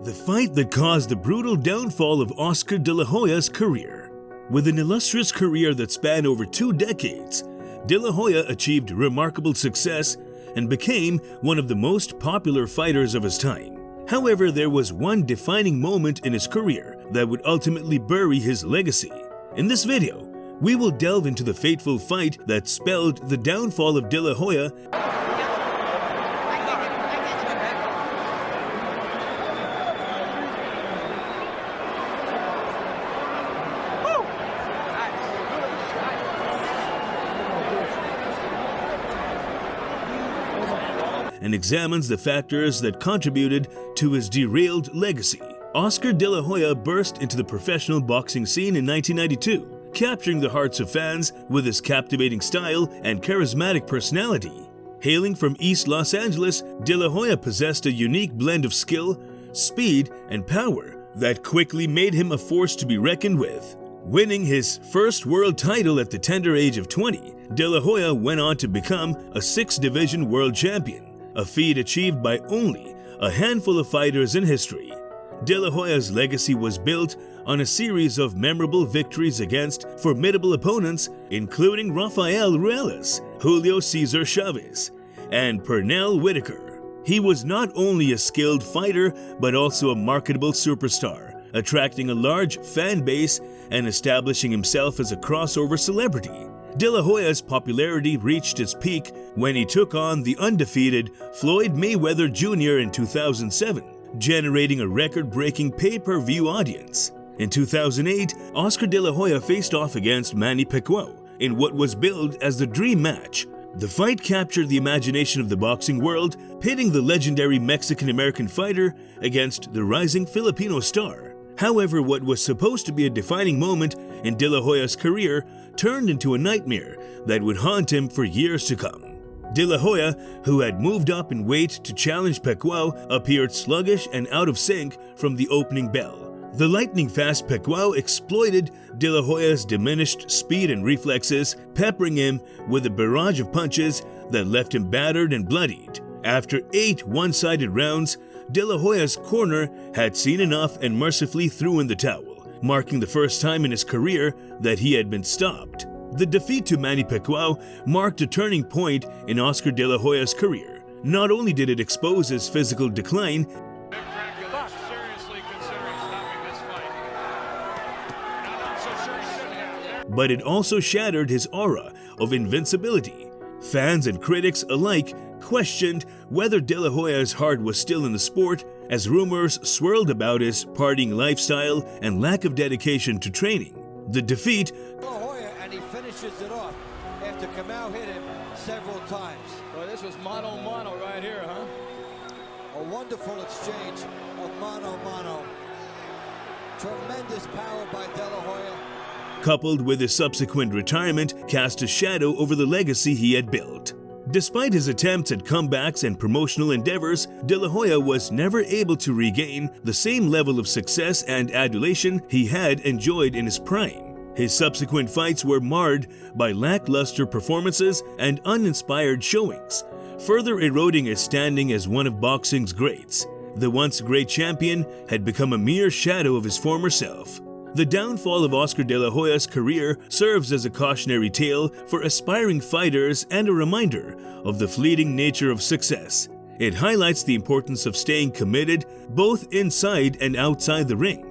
The fight that caused the brutal downfall of Oscar De La Hoya's career. With an illustrious career that spanned over 2 decades, De La Hoya achieved remarkable success and became one of the most popular fighters of his time. However, there was one defining moment in his career that would ultimately bury his legacy. In this video, we will delve into the fateful fight that spelled the downfall of De La Hoya and examines the factors that contributed to his derailed legacy. Oscar De La Hoya burst into the professional boxing scene in 1992, capturing the hearts of fans with his captivating style and charismatic personality. Hailing from East Los Angeles, De La Hoya possessed a unique blend of skill, speed, and power that quickly made him a force to be reckoned with. Winning his first world title at the tender age of 20, De La Hoya went on to become a 6-division world champion, a feat achieved by only a handful of fighters in history. De La Hoya's legacy was built on a series of memorable victories against formidable opponents, including Rafael Ruelas, Julio Cesar Chavez, and Pernell Whitaker. He was not only a skilled fighter, but also a marketable superstar, attracting a large fan base and establishing himself as a crossover celebrity. De La Hoya's popularity reached its peak when he took on the undefeated Floyd Mayweather Jr. in 2007, generating a record-breaking pay-per-view audience. In 2008, Oscar De La Hoya faced off against Manny Pacquiao in what was billed as the dream match. The fight captured the imagination of the boxing world, pitting the legendary Mexican-American fighter against the rising Filipino star. However, what was supposed to be a defining moment in De La Hoya's career turned into a nightmare that would haunt him for years to come. De La Hoya, who had moved up in weight to challenge Pacquiao, appeared sluggish and out of sync from the opening bell. The lightning-fast Pacquiao exploited De La Hoya's diminished speed and reflexes, peppering him with a barrage of punches that left him battered and bloodied. After 8 one-sided rounds, De La Hoya's corner had seen enough and mercifully threw in the towel, marking the first time in his career that he had been stopped. The defeat to Manny Pacquiao marked a turning point in Oscar De La Hoya's career. Not only did it expose his physical decline, but it also shattered his aura of invincibility. Fans and critics alike questioned whether De La Hoya's heart was still in the sport, as rumors swirled about his partying lifestyle and lack of dedication to training. The defeat, De La Hoya, and he finishes it off after Kamau hit him several times. Well, this was mano-mano right here, huh? A wonderful exchange of mano-mano. Tremendous power by De La Hoya. Coupled with his subsequent retirement, cast a shadow over the legacy he had built. Despite his attempts at comebacks and promotional endeavors, De La Hoya was never able to regain the same level of success and adulation he had enjoyed in his prime. His subsequent fights were marred by lackluster performances and uninspired showings, further eroding his standing as one of boxing's greats. The once great champion had become a mere shadow of his former self. The downfall of Oscar De La Hoya's career serves as a cautionary tale for aspiring fighters and a reminder of the fleeting nature of success. It highlights the importance of staying committed both inside and outside the ring,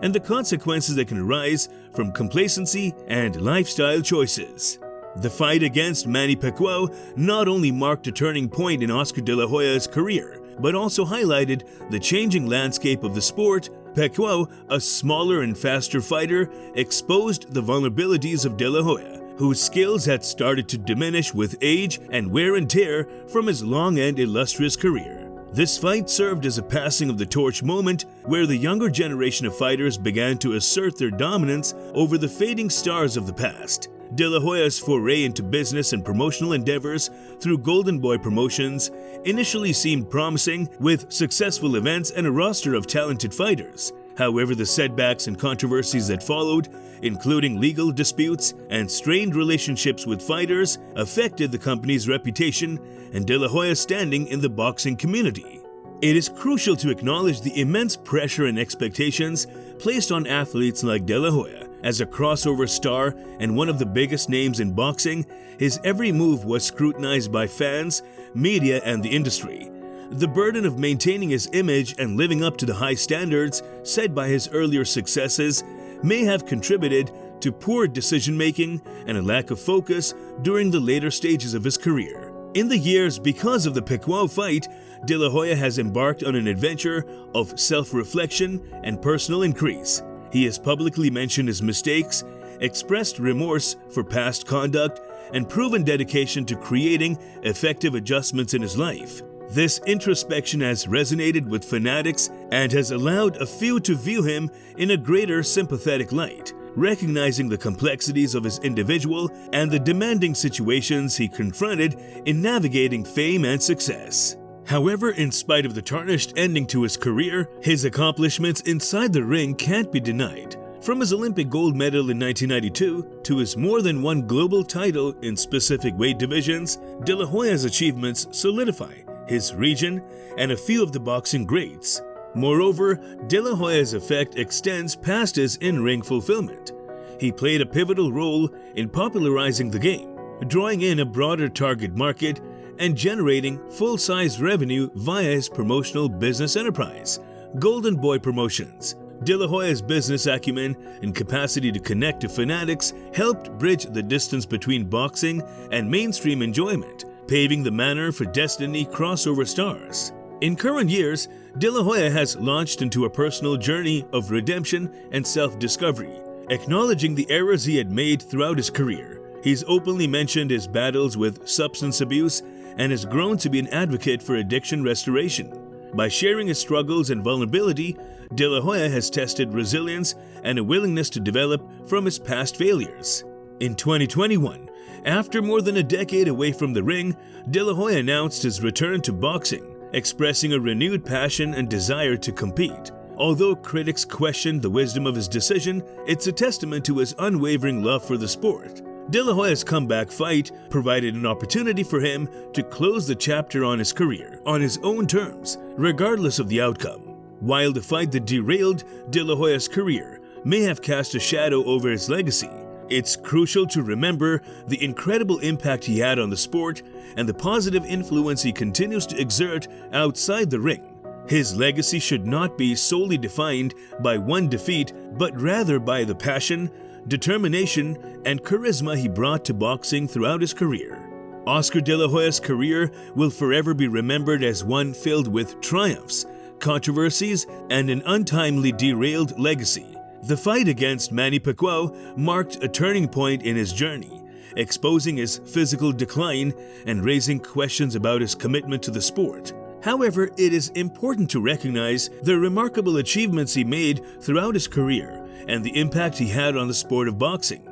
and the consequences that can arise from complacency and lifestyle choices. The fight against Manny Pacquiao not only marked a turning point in Oscar De La Hoya's career, but also highlighted the changing landscape of the sport. Pacquiao, a smaller and faster fighter, exposed the vulnerabilities of De La Hoya, whose skills had started to diminish with age and wear and tear from his long and illustrious career. This fight served as a passing of the torch moment where the younger generation of fighters began to assert their dominance over the fading stars of the past. De La Hoya's foray into business and promotional endeavors through Golden Boy Promotions initially seemed promising, with successful events and a roster of talented fighters. However, the setbacks and controversies that followed, including legal disputes and strained relationships with fighters, affected the company's reputation and De La Hoya's standing in the boxing community. It is crucial to acknowledge the immense pressure and expectations placed on athletes like De La Hoya. As a crossover star and one of the biggest names in boxing, his every move was scrutinized by fans, media, and the industry. The burden of maintaining his image and living up to the high standards set by his earlier successes may have contributed to poor decision-making and a lack of focus during the later stages of his career. In the years because of the Pacquiao fight, De La Hoya has embarked on an adventure of self-reflection and personal increase. He has publicly mentioned his mistakes, expressed remorse for past conduct, and proven dedication to creating effective adjustments in his life. This introspection has resonated with fanatics and has allowed a few to view him in a greater sympathetic light, recognizing the complexities of his individual and the demanding situations he confronted in navigating fame and success. However, in spite of the tarnished ending to his career, his accomplishments inside the ring can't be denied. From his Olympic gold medal in 1992 to his more than one global title in specific weight divisions, De La Hoya's achievements solidify his region and a few of the boxing greats. Moreover, De La Hoya's effect extends past his in-ring fulfillment. He played a pivotal role in popularizing the game, drawing in a broader target market and generating full-size revenue via his promotional business enterprise, Golden Boy Promotions. De La Hoya's business acumen and capacity to connect to fanatics helped bridge the distance between boxing and mainstream enjoyment, paving the manner for Destiny crossover stars. In current years, De La Hoya has launched into a personal journey of redemption and self-discovery, acknowledging the errors he had made throughout his career. He's openly mentioned his battles with substance abuse and has grown to be an advocate for addiction restoration. By sharing his struggles and vulnerability, De La Hoya has tested resilience and a willingness to develop from his past failures. In 2021, after more than a decade away from the ring, De La Hoya announced his return to boxing, expressing a renewed passion and desire to compete. Although critics questioned the wisdom of his decision, it's a testament to his unwavering love for the sport. De La Hoya's comeback fight provided an opportunity for him to close the chapter on his career on his own terms, regardless of the outcome. While the fight that derailed De La Hoya's career may have cast a shadow over his legacy, it's crucial to remember the incredible impact he had on the sport and the positive influence he continues to exert outside the ring. His legacy should not be solely defined by one defeat, but rather by the passion, determination, and charisma he brought to boxing throughout his career. Oscar De La Hoya's career will forever be remembered as one filled with triumphs, controversies, and an untimely derailed legacy. The fight against Manny Pacquiao marked a turning point in his journey, exposing his physical decline and raising questions about his commitment to the sport. However, it is important to recognize the remarkable achievements he made throughout his career and the impact he had on the sport of boxing.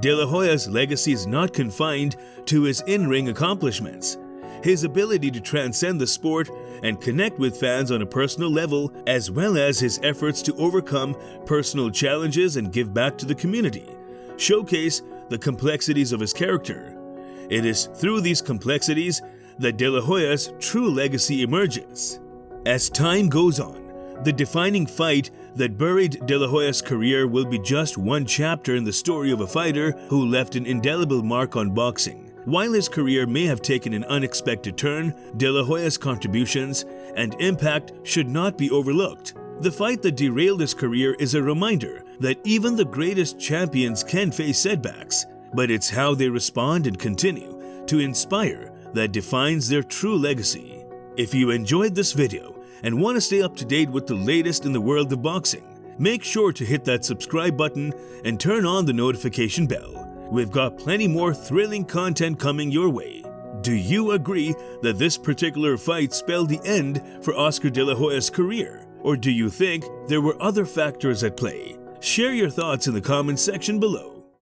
De La Hoya's legacy is not confined to his in-ring accomplishments. His ability to transcend the sport and connect with fans on a personal level, as well as his efforts to overcome personal challenges and give back to the community, showcase the complexities of his character. It is through these complexities that De La Hoya's true legacy emerges. As time goes on, the defining fight that buried De La Hoya's career will be just one chapter in the story of a fighter who left an indelible mark on boxing. While his career may have taken an unexpected turn, De La Hoya's contributions and impact should not be overlooked. The fight that derailed his career is a reminder that even the greatest champions can face setbacks, but it's how they respond and continue to inspire that defines their true legacy. If you enjoyed this video and want to stay up to date with the latest in the world of boxing, make sure to hit that subscribe button and turn on the notification bell. We've got plenty more thrilling content coming your way. Do you agree that this particular fight spelled the end for Oscar De La Hoya's career? Or do you think there were other factors at play? Share your thoughts in the comments section below.